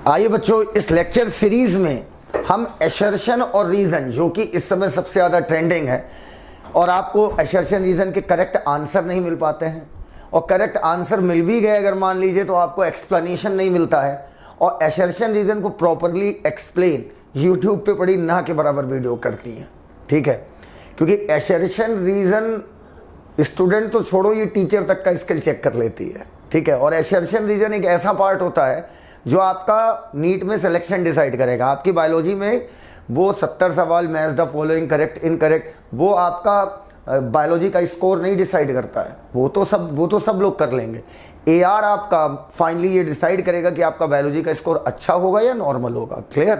आइए बच्चों, इस लेक्चर सीरीज में हम असर्शन और रीज़न, जो कि इस समय सबसे ज़्यादा ट्रेंडिंग है, और आपको असर्शन रीज़न के करेक्ट आंसर नहीं मिल पाते हैं, और करेक्ट आंसर मिल भी गए अगर मान लीजिए तो आपको एक्सप्लेनेशन नहीं मिलता है, और असर्शन रीज़न को प्रॉपरली एक्सप्लेन यूट्यूब पे बड़ी ना के बराबर वीडियो करती हैं। ठीक है, क्योंकि असर्शन रीज़न स्टूडेंट तो छोड़ो, ये टीचर तक का स्किल चेक कर लेती है। ठीक है, और असर्शन रीज़न एक ऐसा पार्ट होता है जो आपका नीट में सिलेक्शन डिसाइड करेगा। आपकी बायोलॉजी में वो 70 सवाल match the following correct incorrect, वो आपका बायोलॉजी का स्कोर नहीं डिसाइड करता है, वो तो सब लोग कर लेंगे। एआर आपका फाइनली ये डिसाइड करेगा कि आपका बायोलॉजी का स्कोर अच्छा होगा या नॉर्मल होगा। क्लियर?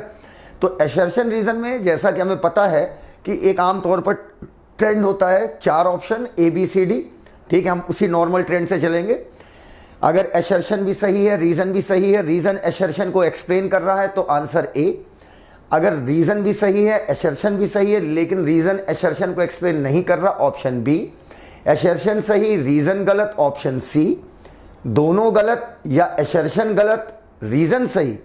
तो असर्शन रीज़न में जैसा कि हमें पता है कि एक आम तौर पर ट्रेंड होता है 4 ऑप्शन ABCD। ठीक है, हम उसी नॉर्मल ट्रेंड से चलेंगे। अगर असर्शन भी सही है, रीज़न भी सही है, रीज़न असर्शन को एक्सप्लेन कर रहा है तो आंसर A। अगर रीज़न भी सही है, असर्शन भी सही है, लेकिन रीज़न असर्शन को एक्सप्लेन नहीं कर रहा, ऑप्शन B। असर्शन सही, रीज़न गलत, ऑप्शन C। दोनों गलत या असर्शन गलत, रीज़न सही,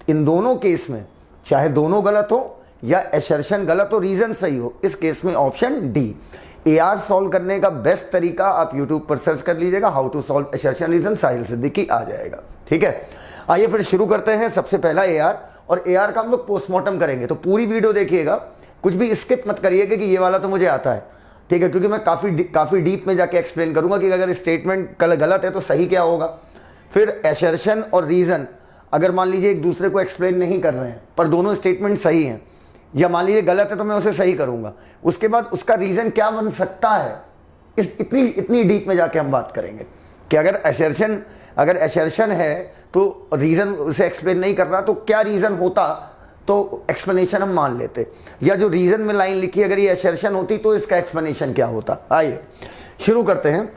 इन दोनों केस में चाहे दोनों गलत हो या असर्शन गलत हो, रीज़न सही हो, इस केस में ऑप्शन D। AR सॉल्व करने का बेस्ट तरीका आप YouTube पर सर्च कर लीजिएगा, how to solve assertion reason, Sahil Siddiqui आ जाएगा। ठीक है, आइए फिर शुरू करते हैं। सबसे पहला AR, और AR का हम लोग पोस्टमार्टम करेंगे, तो पूरी वीडियो देखिएगा, कुछ भी स्किप मत करिएगा कि ये वाला तो मुझे आता है। ठीक है, क्योंकि मैं काफ़ी डीप में जाके एक्सप्लेन करूंगा कि अगर स्टेटमेंट गलत है तो सही क्या होगा। फिर असर्शन और रीज़न अगर मान लीजिए एक दूसरे को एक्सप्लेन नहीं कर रहे हैं पर दोनों स्टेटमेंट सही हैं, या मान लीजिए गलत है तो मैं उसे सही करूंगा, उसके बाद उसका रीज़न क्या बन सकता है, इस इतनी डीप में जाके हम बात करेंगे कि अगर असर्शन है तो रीज़न उसे एक्सप्लेन नहीं कर रहा तो क्या रीज़न होता, तो एक्सप्लेनेशन हम मान लेते, या जो रीज़न में लाइन लिखी अगर ये असर्शन होती तो इसका एक्सप्लेनेशन क्या होता। आइए शुरू करते हैं।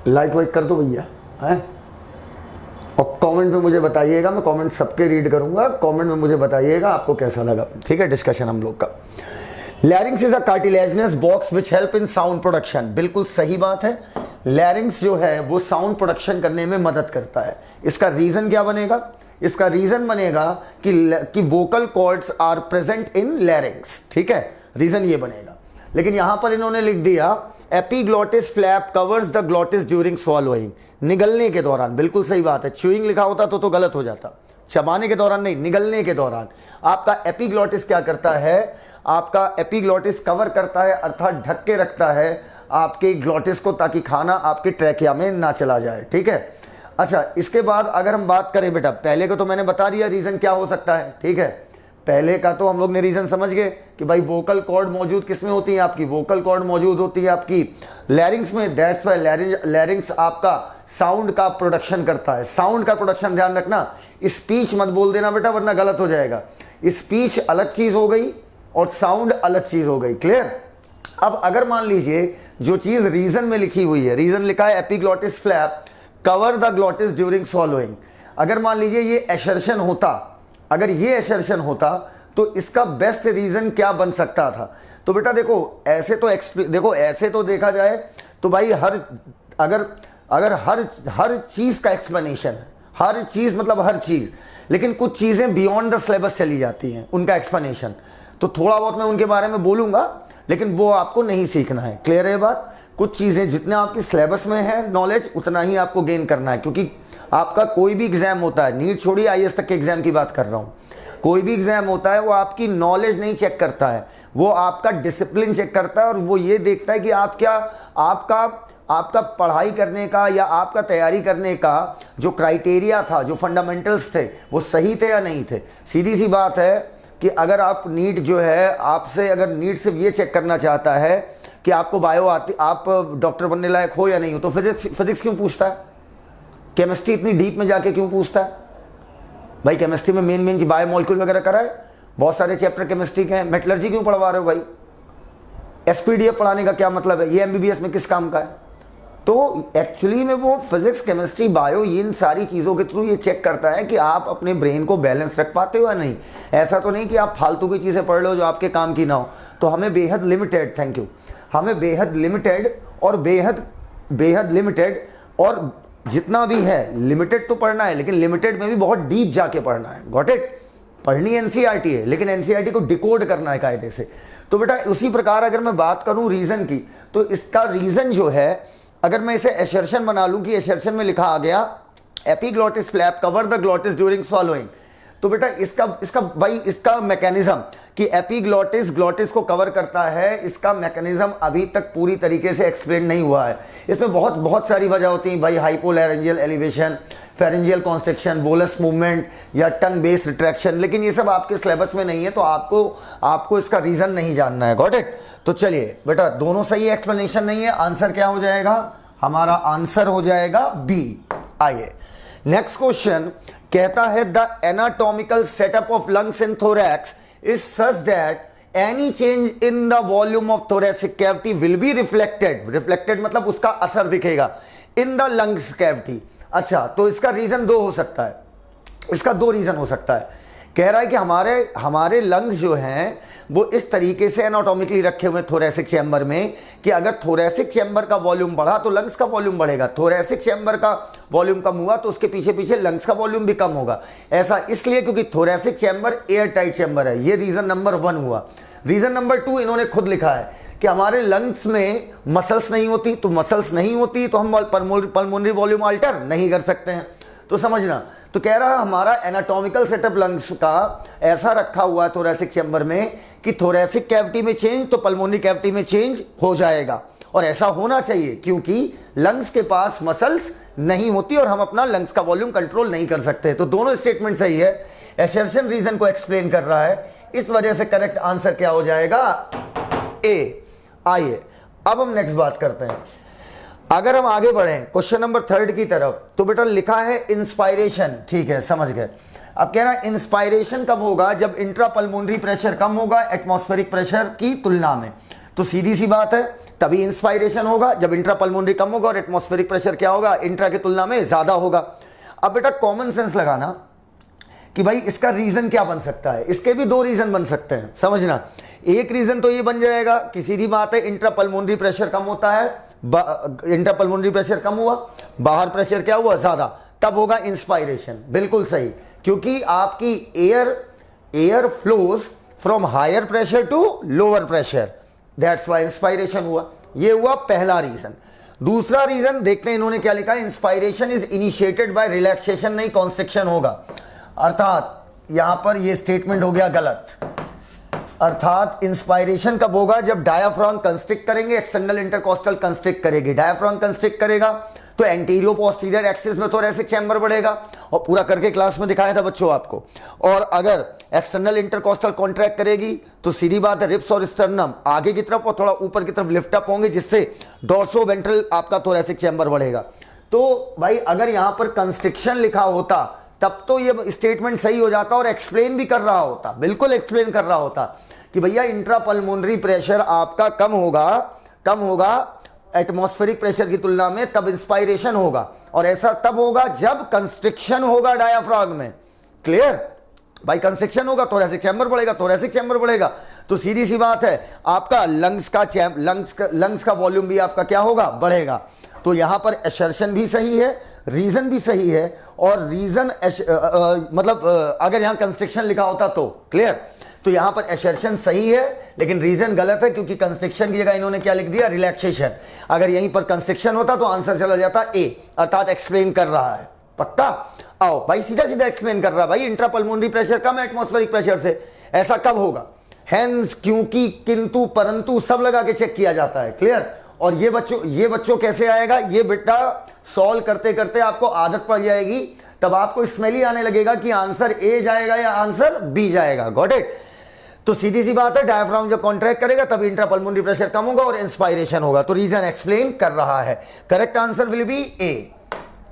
लाइक वाइक कर दो भैया, है, और कमेंट में मुझे बताइएगा, मैं कमेंट सबके रीड करूंगा, कमेंट में मुझे बताइएगा आपको कैसा लगा। ठीक है, डिस्कशन हम लोग का। लैरिंग्स is a cartilaginous box which help in sound production, बिल्कुल सही बात है। लैरिंग्स जो है वो साउंड प्रोडक्शन करने में मदद करता है। इसका रीजन क्या बनेगा? इसका रीजन बनेगा कि vocal cords are present in larynx. ठीक है, रीजन ये बनेगा, लेकिन यहां पर इन्होंने लिख दिया epiglottis flap covers the glottis during swallowing, निगलने के दौरान। बिल्कुल सही बात है, च्यूइंग लिखा होता तो गलत हो जाता, चबाने के दौरान नहीं, निगलने के दौरान आपका एपीग्लॉटिस क्या करता है, आपका एपीग्लॉटिस कवर करता है, अर्थात ढक के रखता है आपके ग्लॉटिस को, ताकि खाना आपके ट्रैकिया में ना चला जाए। ठीक है, अच्छा, इसके बाद अगर हम बात करें बेटा, पहले को तो मैंने बता दिया रीजन क्या हो सकता है। ठीक है, पहले का तो हम लोग ने रीजन समझ गए कि भाई वोकल कॉर्ड मौजूद किसमें होती है, आपकी वोकल कॉर्ड मौजूद होती है आपकी लैरिंग्स में। दैट्स व्हाई लैरिंग्स आपका साउंड का प्रोडक्शन करता है। साउंड का प्रोडक्शन ध्यान रखना, स्पीच मत बोल देना बेटा वरना गलत हो जाएगा। स्पीच अलग चीज हो गई और साउंड अलग चीज हो गई। क्लियर? अब अगर मान लीजिए जो चीज रीजन में लिखी हुई है, रीजन लिखा है epiglottis flap cover the glottis during swallowing, अगर मान लीजिए ये असर्शन होता, अगर ये असर्शन होता तो इसका बेस्ट रीजन क्या बन सकता था? तो बेटा देखो, ऐसे तो देखा जाए तो भाई अगर हर चीज का एक्सप्लेनेशन है, हर चीज मतलब हर चीज, लेकिन कुछ चीजें बियॉन्ड द सिलेबस चली जाती हैं उनका एक्सप्लेनेशन, तो थोड़ा बहुत मैं उनके बारे में बोलूंगा, लेकिन वो आपको नहीं सीखना है। क्लियर है बात? कुछ चीजें जितना आपकी सिलेबस में है नॉलेज उतना ही आपको गेन करना है, क्योंकि आपका कोई भी एग्जाम होता है, नीट छोड़िए IAS तक के एग्जाम की बात कर रहा हूं, कोई भी एग्जाम होता है वो आपकी नॉलेज नहीं चेक करता है, वो आपका डिसिप्लिन चेक करता है, और वो ये देखता है कि आपका पढ़ाई करने का या आपका तैयारी करने का जो क्राइटेरिया था, जो फंडामेंटल्स थे, वो सही थे या नहीं थे। सीधी सी बात है कि अगर आप नीट जो है, आपसे अगर नीट सिर्फ ये चेक करना चाहता है कि आपको बायो आती, आप डॉक्टर बनने लायक हो या नहीं हो, तो फिजिक्स क्यों पूछता है? केमिस्ट्री इतनी डीप में जाके क्यों पूछता है? भाई केमिस्ट्री में मेन बायोमोलिक्यूल वगैरह करा है, बहुत सारे चैप्टर केमिस्ट्री के हैं, मेटलर्जी क्यों पढ़वा रहे हो भाई? SPDF पढ़ाने का क्या मतलब है? ये MBBS में किस काम का है? तो एक्चुअली में वो फिजिक्स केमिस्ट्री बायो इन सारी चीज़ों के थ्रू ये चेक करता है कि आप अपने ब्रेन को बैलेंस रख पाते हो या नहीं। ऐसा तो नहीं कि आप फालतू की चीज़ें पढ़ लो जो आपके काम की ना हो। तो हमें बेहद लिमिटेड, थैंक यू, हमें बेहद लिमिटेड और जितना भी है लिमिटेड तो पढ़ना है, लेकिन लिमिटेड में भी बहुत डीप जाके पढ़ना है। Got it? पढ़नी एनसीईआरटी है, लेकिन एनसीईआरटी को डिकोड करना है कायदे से। तो बेटा उसी प्रकार अगर मैं बात करूं रीजन की, तो इसका रीजन जो है, अगर मैं इसे एसर्शन बना लूं कि एसर्शन में लिखा आ गया epiglottis flap cover the glottis during swallowing, तो बेटा इसका मैकेनिज्म कि एपिग्लॉटिस ग्लॉटिस को कवर करता है, इसका मैकेनिज्म अभी तक पूरी तरीके से एक्सप्लेन नहीं हुआ है। इसमें बहुत सारी वजह होती हैं भाई, hypolaryngeal elevation, pharyngeal constriction, bolus movement या टंग बेस रिट्रैक्शन, लेकिन ये सब आपके सिलेबस में नहीं है, तो आपको इसका रीजन नहीं जानना है। Got it? तो चलिए बेटा, दोनों सही एक्सप्लेनेशन नहीं है, आंसर क्या हो जाएगा? हमारा आंसर हो जाएगा बी। आइए नेक्स्ट क्वेश्चन कहता है the anatomical setup of lungs in thorax is such that any change in the volume of thoracic cavity will be reflected मतलब उसका असर दिखेगा इन द लंग्स कैविटी। अच्छा, तो इसका रीजन दो हो सकता है, इसका दो रीजन हो सकता है। कह रहा है कि हमारे लंग्स जो हैं वो इस तरीके से एनाटॉमिकली रखे हुए थोरैसिक चैम्बर में कि अगर थोरैसिक चैम्बर का वॉल्यूम बढ़ा तो लंग्स का वॉल्यूम बढ़ेगा, थोरैसिक चैम्बर का वॉल्यूम कम हुआ तो उसके पीछे पीछे लंग्स का वॉल्यूम भी कम होगा। ऐसा इसलिए क्योंकि thoracic chamber air tight chamber है। ये रीजन नंबर 1 हुआ। रीजन नंबर 2 इन्होंने खुद लिखा है कि हमारे लंग्स में मसल्स नहीं होती, तो मसल्स नहीं होती तो हम पल्मोनरी वॉल्यूम अल्टर नहीं कर सकते हैं। तो समझना, तो कह रहा है हमारा एनाटॉमिकल सेटअप लंग्स का ऐसा रखा हुआ है थोरैसिक चैम्बर में कि थोरैसिक कैविटी में चेंज तो पल्मोनरी कैविटी में चेंज हो जाएगा, और ऐसा होना चाहिए क्योंकि लंग्स के पास मसल्स नहीं होती और हम अपना लंग्स का वॉल्यूम कंट्रोल नहीं कर सकते। तो दोनों स्टेटमेंट सही है, एसर्शन रीजन को एक्सप्लेन कर रहा है, इस वजह से करेक्ट आंसर क्या हो जाएगा? ए। आइए अब हम नेक्स्ट बात करते हैं। अगर हम आगे बढ़ें क्वेश्चन नंबर 3 की तरफ, तो बेटा लिखा है इंस्पायरेशन, ठीक है समझ गए। अब कह रहा है इंस्पायरेशन कब होगा? जब इंट्रा पल्मोनरी प्रेशर कम होगा एटमॉस्फेरिक प्रेशर की तुलना में। तो सीधी सी बात है, तभी इंस्पायरेशन होगा जब इंट्रा पल्मोनरी कम होगा और एटमॉस्फेरिक प्रेशर क्या होगा? इंट्रा की तुलना में ज्यादा होगा। अब बेटा कॉमन सेंस लगाना कि भाई इसका रीजन क्या बन सकता है। इसके भी दो रीजन बन सकते हैं, समझना। एक रीजन तो ये बन जाएगा कि सीधी बात है इंट्रा पल्मोनरी प्रेशर कम होता है, इंट्रा पल्मोनरी प्रेशर कम हुआ, बाहर प्रेशर क्या हुआ? ज्यादा, तब होगा इंस्पायरेशन। बिल्कुल सही, क्योंकि आपकी air flows from higher pressure to lower pressure, that's why inspiration हुआ। ये हुआ पहला रीजन। दूसरा रीजन देखते हैं इन्होंने क्या लिखा है, inspiration is initiated by relaxation, नहीं कॉन्स्ट्रिक्शन होगा। अर्थात यहां पर ये स्टेटमेंट हो गया गलत। अर्थात इंस्पायरेशन कब होगा? जब डायाफ्राम कंस्ट्रिक्ट करेंगे, एक्सटर्नल इंटरकोस्टल कंस्ट्रिक्ट करेगी। डायाफ्राम कंस्ट्रिक्ट करेगा तो एंटीरियो पोस्टीरियर एक्सिस में थोरैसिक चैम्बर बढ़ेगा, और पूरा करके क्लास में दिखाया था बच्चों आपको। और अगर एक्सटर्नल इंटरकोस्टल कॉन्ट्रैक्ट करेगी तो सीधी बात है रिप्स और स्टर्नम आगे की तरफ और थोड़ा ऊपर की तरफ लिफ्ट अप होंगे, जिससे डोर्सो वेंट्रल आपका थोरैसिक चैम्बर बढ़ेगा। तो भाई अगर यहां पर कंस्ट्रिक्शन लिखा होता तब तो ये स्टेटमेंट सही हो जाता और एक्सप्लेन भी कर रहा होता, बिल्कुल एक्सप्लेन कर रहा होता कि भैया इंट्रा पल्मोनरी प्रेशर आपका कम होगा एटमॉस्फेरिक प्रेशर की तुलना में, तब इंस्पायरेशन होगा। और ऐसा तब होगा जब कंस्ट्रिक्शन होगा डायाफ्राम में। क्लियर भाई? कंस्ट्रिक्शन होगा थोरैसिक चैम्बर बढ़ेगा, तो सीधी सी बात है आपका लंग्स का वॉल्यूम भी आपका क्या होगा? बढ़ेगा। तो यहां पर एसर्शन भी सही है, रीजन भी सही है, और रीजन अगर यहां कंस्ट्रिक्शन लिखा होता तो क्लियर, तो यहां पर एसर्शन सही है लेकिन रीजन गलत है, क्योंकि कंस्ट्रिक्शन की जगह इन्होंने क्या लिख दिया? रिलैक्सेशन। अगर यहीं पर कंस्ट्रिक्शन होता तो आंसर चला जाता ए, अर्थात एक्सप्लेन कर रहा है। पक्का? आओ भाई सीधा सीधा एक्सप्लेन कर रहा है भाई, इंट्रा पल्मोनरी प्रेशर कम है एटमॉस्फेरिक प्रेशर से, ऐसा कब होगा? हेंस, क्योंकि, किंतु, परंतु सब लगा के चेक किया जाता है। क्लियर? और ये बच्चों कैसे आएगा? ये बेटा सॉल्व करते करते आपको आदत पड़ जाएगी, तब आपको स्मेल ही आने लगेगा कि आंसर ए जाएगा या आंसर बी जाएगा। Got it? तो सीधी सी बात है, डायफ्राम जब कॉन्ट्रैक्ट करेगा तब इंट्रा पल्मोनरी प्रेशर कम होगा और इंस्पायरेशन होगा। तो रीजन एक्सप्लेन कर रहा है। Correct answer will B A.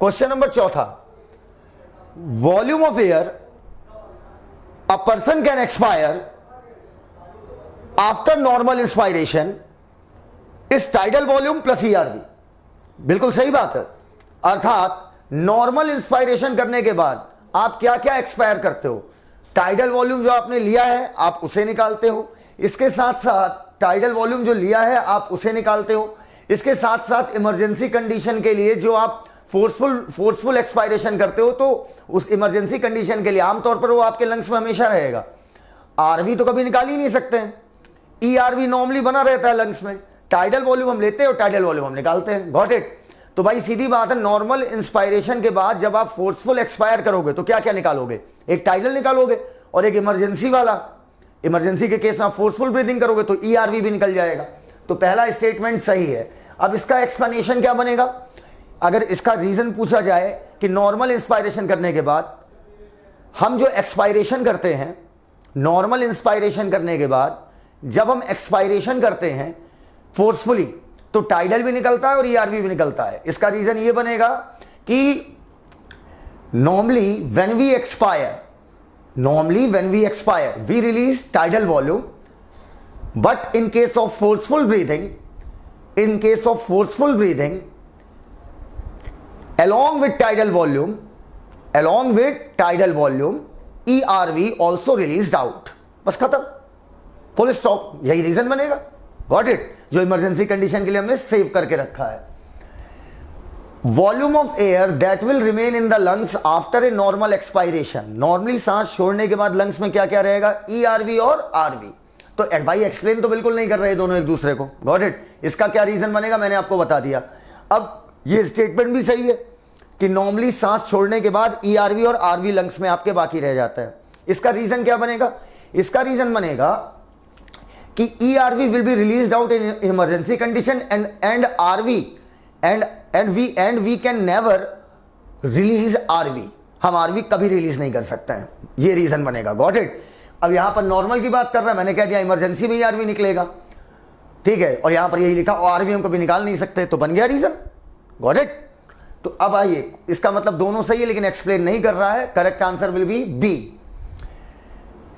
Question number 4, volume of air a person can expire after normal inspiration इस टाइडल वॉल्यूम प्लस ईआरवी। बिल्कुल सही बात है। अर्थात नॉर्मल इंस्पायरेशन करने के बाद आप क्या क्या एक्सपायर करते हो? टाइडल वॉल्यूम जो आपने लिया है आप उसे निकालते हो, इसके साथ साथ टाइडल वॉल्यूम जो लिया है आप उसे निकालते हो, इसके साथ साथ इमरजेंसी कंडीशन के लिए जो आप फोर्सफुल एक्सपायरेशन करते हो तो उस इमरजेंसी कंडीशन के लिए आमतौर पर वो आपके लंग्स में हमेशा रहेगा। आरवी तो कभी निकाल ही नहीं सकते हैं, ईआरवी नॉर्मली बना रहता है लंग्स में। टाइडल वॉल्यूम हम लेते हैं और टाइडल वॉल्यूम हम निकालते हैं। Got it. तो भाई सीधी बात है, नॉर्मल इंस्पायरेशन के बाद जब आप फोर्सफुल एक्सपायर करोगे तो क्या क्या निकालोगे? एक टाइडल निकालोगे और एक इमरजेंसी वाला। इमरजेंसी के केस में आप फोर्सफुल ब्रीदिंग करोगे तो ईआरवी भी निकल जाएगा। तो पहला स्टेटमेंट सही है। अब इसका एक्सप्लेनेशन क्या बनेगा? अगर इसका रीजन पूछा जाए कि नॉर्मल इंस्पायरेशन करने के बाद हम जो एक्सपायरेशन करते हैं, नॉर्मल इंस्पायरेशन करने के बाद जब हम एक्सपायरेशन करते हैं फोर्सफुली तो टाइडल भी निकलता है और ईआरवी भी निकलता है। इसका रीजन ये बनेगा कि normally when we expire we release tidal volume, but in case of forceful breathing along with tidal volume ERV also released out। बस खत्म, फुल स्टॉप। यही रीजन बनेगा। Got it. जो इमरजेंसी कंडीशन के लिए हमने सेव करके रखा है। Volume of air that will remain in the lungs after a normal expiration. Normally सांस छोड़ने के बाद लंग्स में क्या क्या रहेगा? ERV और RV। तो भाई एक्सप्लेन तो बिल्कुल नहीं कर रहे दोनों एक दूसरे को। Got it. इसका क्या रीजन बनेगा मैंने आपको बता दिया। अब ये स्टेटमेंट भी सही है कि नॉर्मली सांस छोड़ने के बाद ERV और RV लंग्स में आपके बाकी रह जाता है। इसका रीजन क्या बनेगा? इसका रीजन बनेगा कि ERV will be released out in emergency condition and RV and we can never release RV। हम RV कभी रिलीज नहीं कर सकते हैं। ये रीजन बनेगा। Got it. अब यहां पर नॉर्मल की बात कर रहा है, मैंने कह दिया इमरजेंसी में RV निकलेगा, ठीक है, और यहां पर यही लिखा RV हम कभी निकाल नहीं सकते, तो बन गया रीजन। Got it. तो अब आइए, इसका मतलब दोनों सही है लेकिन एक्सप्लेन नहीं कर रहा है। Correct answer will be B.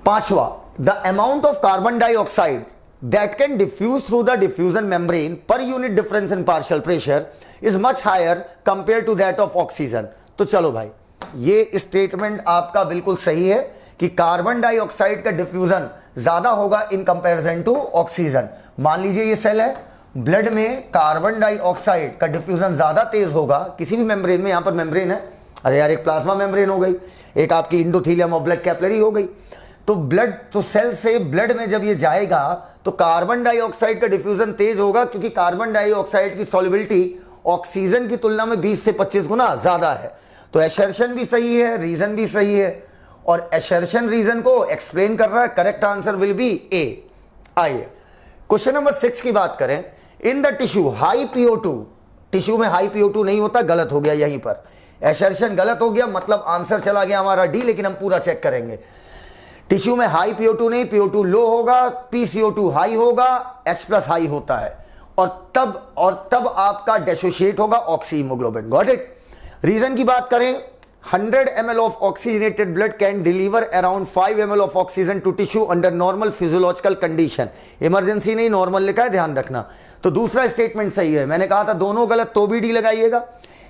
पांचवा, the amount of carbon dioxide that can diffuse through the diffusion membrane per unit difference in partial pressure is much higher compare to that of oxygen. तो चलो भाई, ये statement आपका बिल्कुल सही है कि कार्बन डाइऑक्साइड का डिफ्यूजन ज्यादा होगा इन कंपैरिजन टू ऑक्सीजन। मान लीजिए ये सेल है, ब्लड में कार्बन डाइऑक्साइड का डिफ्यूजन ज्यादा तेज होगा किसी भी मेम्ब्रेन में। यहां पर मेम्ब्रेन है, अरे यार एक प्लाज्मा मेम्ब्रेन हो गई, एक आपकी इंडोथीलियम और ब्लड कैपिलरी हो गई। तो सेल से ब्लड में जब ये जाएगा तो कार्बन डाइऑक्साइड का डिफ्यूजन तेज होगा, क्योंकि कार्बन डाइऑक्साइड की सॉल्युबिलिटी ऑक्सीजन की तुलना में 20 से 25 गुना ज्यादा है। तो एसर्शन भी सही है, रीजन भी सही है, और एसर्शन रीजन को एक्सप्लेन कर रहा है। करेक्ट आंसर विल बी ए। आइए क्वेश्चन नंबर 6 की बात करें। In the tissue high PO2, tissue में हाई PO2 नहीं होता, गलत हो गया यहीं पर, एसर्शन गलत हो गया, मतलब आंसर चला गया हमारा डी, लेकिन हम पूरा चेक करेंगे। टिश्यू में हाई PO2 नहीं, PO2 लो होगा, PCO2 हाई होगा, H+ हाई होता है, और तब आपका डिसोशिएट होगा ऑक्सीहीमोग्लोबिन। Got it. रीजन की बात करें, 100 ml of oxygenated blood can deliver around 5 ml of oxygen to tissue under normal physiological condition. Emergency नहीं, नॉर्मल लिखा है, ध्यान रखना। तो दूसरा स्टेटमेंट सही है। मैंने कहा था दोनों गलत तो भी डी लगाइएगा,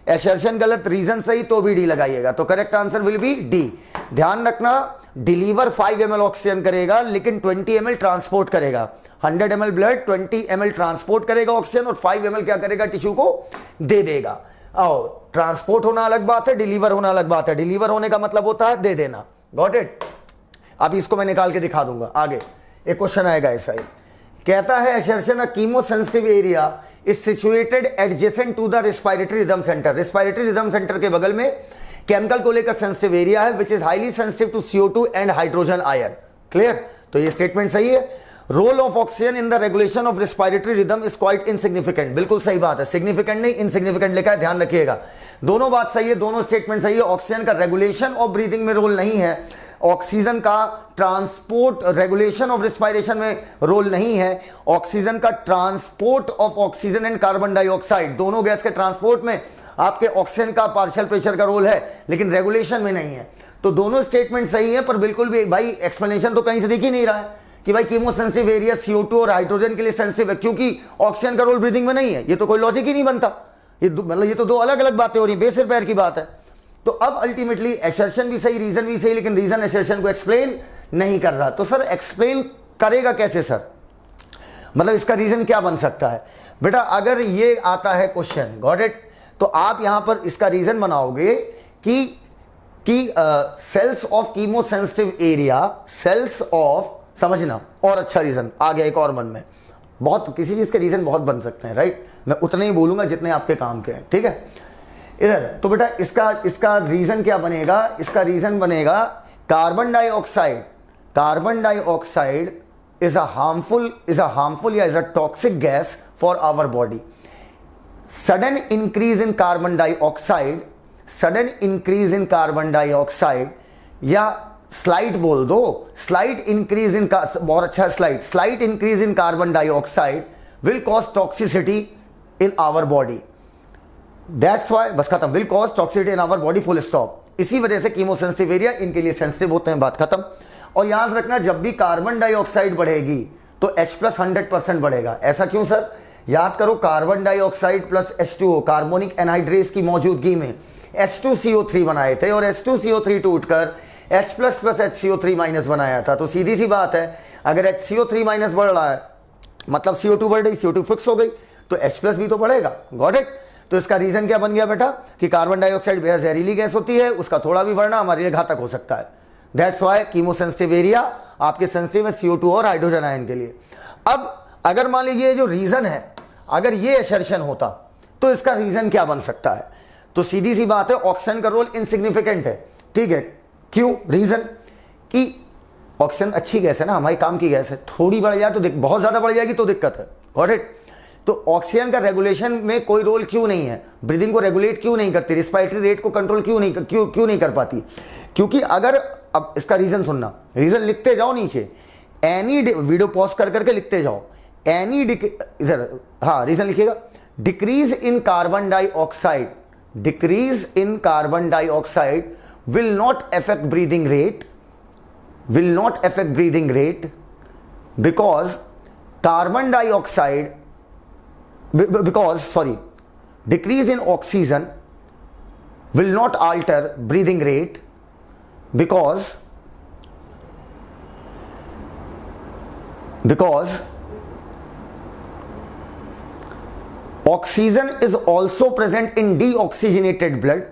एसर्शन गलत, रीजन सही तो भी डी लगाइएगा। तो correct answer will B D. ध्यान रखना, डिलीवर 5 ml ऑक्सीजन करेगा लेकिन 20 ml ट्रांसपोर्ट करेगा। 100 ml ब्लड 20 ml ट्रांसपोर्ट करेगा ऑक्सीजन, और 5 ml क्या करेगा? टिश्यू को दे देगा। आओ, ट्रांसपोर्ट होना अलग बात है, डिलीवर होना अलग बात है। डिलीवर होने का मतलब होता है दे देना। Got it. अब इसको मैं निकाल के दिखा दूंगा आगे, एक क्वेश्चन आएगा ऐसा ही। कहता है assertion chemo sensitive area is situated adjacent to the respiratory rhythm centre. Respiratory rhythm centre के बगल में केमिकल को लेकर सेंसिटिव एरिया है which is highly sensitive to CO2 and hydrogen ion. Clear. तो ये स्टेटमेंट सही है। Role of oxygen in the regulation of respiratory rhythm is quite insignificant. बिल्कुल सही बात है, सिग्निफिकेंट नहीं इनसिग्निफिकेंट लिखा है, ध्यान रखिएगा। दोनों बात सही है, दोनों स्टेटमेंट सही है। ऑक्सीजन का रेगुलेशन ऑफ ब्रीदिंग में रोल नहीं है, ऑक्सीजन का ट्रांसपोर्ट रेगुलेशन ऑफ रेस्पिरेशन में रोल नहीं है। ऑक्सीजन का transport of oxygen and carbon dioxide, दोनों गैस के ट्रांसपोर्ट में आपके ऑक्सीजन का पार्शियल प्रेशर का रोल है, लेकिन रेगुलेशन में नहीं है। तो दोनों स्टेटमेंट सही है, पर बिल्कुल भी भाई एक्सप्लेनेशन तो कहीं से दिख ही नहीं रहा है कि भाई कीमो सेंसिटिव एरिया CO2 और हाइड्रोजन के लिए सेंसिटिव है क्योंकि ऑक्सीजन का रोल ब्रीदिंग में नहीं है। ये तो कोई लॉजिक ही नहीं बनता। ये तो दो अलग अलग बातें हो रही है, बेसिर पैर की बात है। तो अब अल्टीमेटली एसर्शन भी सही, रीजन भी सही, लेकिन रीजन एसर्शन को एक्सप्लेन नहीं कर रहा। तो सर एक्सप्लेन करेगा कैसे सर? मतलब इसका रीजन क्या बन सकता है? बेटा अगर ये आता है क्वेश्चन, गॉट इट, तो आप यहां पर इसका रीजन बनाओगे कि cells of chemosensitive area, cells of, समझना और अच्छा रीजन आ गया एक और मन में, बहुत किसी चीज के रीजन बहुत बन सकते हैं, राइट। मैं उतने ही बोलूंगा जितने आपके काम के हैं, ठीक है। इधर तो बेटा इसका रीजन क्या बनेगा, इसका रीजन बनेगा carbon dioxide is a harmful या is a toxic gas for our body. Sudden increase in carbon dioxide या स्लाइट बोल दो, स्लाइट इंक्रीज इन, बहुत अच्छा slight increase in carbon dioxide will cause toxicity in our body. That's why, बस खत्म, will cause toxicity in our body, full stop. इसी वजह से कीमोसेंसिटिव एरिया इनके लिए सेंसिटिव होते हैं, बात खत्म। और याद रखना, जब भी कार्बन डाइऑक्साइड बढ़ेगी तो H+ 100% बढ़ेगा। ऐसा क्यों सर? याद करो, carbon dioxide plus H2O, carbonic anhydrase की मौजूदगी में H2CO3 बनाए थे और H2CO3 टूटकर H+ प्लस HCO3- बनाया था। तो सीधी सी बात है, अगर HCO3- बढ़ रहा है मतलब CO2 बढ़ रही, CO2 फिक्स हो गई तो H+ भी तो बढ़ेगा। Got it? तो इसका रीजन क्या बन गया बेटा कि कार्बन डाइऑक्साइड बेहद जहरीली गैस होती है, उसका थोड़ा भी बढ़ना हमारे लिए घातक हो सकता है। दैट्स वाई कीमोसेंसिटिव एरिया आपके सेंसिटिव है CO2 और हाइड्रोजन आयन के लिए। अब अगर मान लीजिए जो रीजन है, अगर ये असर्शन होता तो इसका रीजन क्या बन सकता है? तो सीधी सी बात है, ऑक्सीजन का रोल इनसिग्निफिकेंट है, ठीक है। क्यों? रीजन कि ऑक्सीजन अच्छी गैस है ना, हमारे काम की गैस है, थोड़ी बढ़ जाए तो बहुत ज्यादा बढ़ जाएगी तो दिक्कत है। Got it? तो ऑक्सीजन का रेगुलेशन में कोई रोल क्यों नहीं है? ब्रीदिंग को रेगुलेट क्यों नहीं करती? रिस्पायरेटरी रेट को कंट्रोल क्यों नहीं कर पाती? क्योंकि अगर, अब इसका रीजन सुनना, रीजन लिखते जाओ नीचे, एनी, वीडियो पॉज कर करके लिखते जाओ, एनी, इधर, हाँ रीजन लिखिएगा, decrease in carbon dioxide will not affect breathing rate because decrease in oxygen will not alter breathing rate because oxygen is also present in deoxygenated blood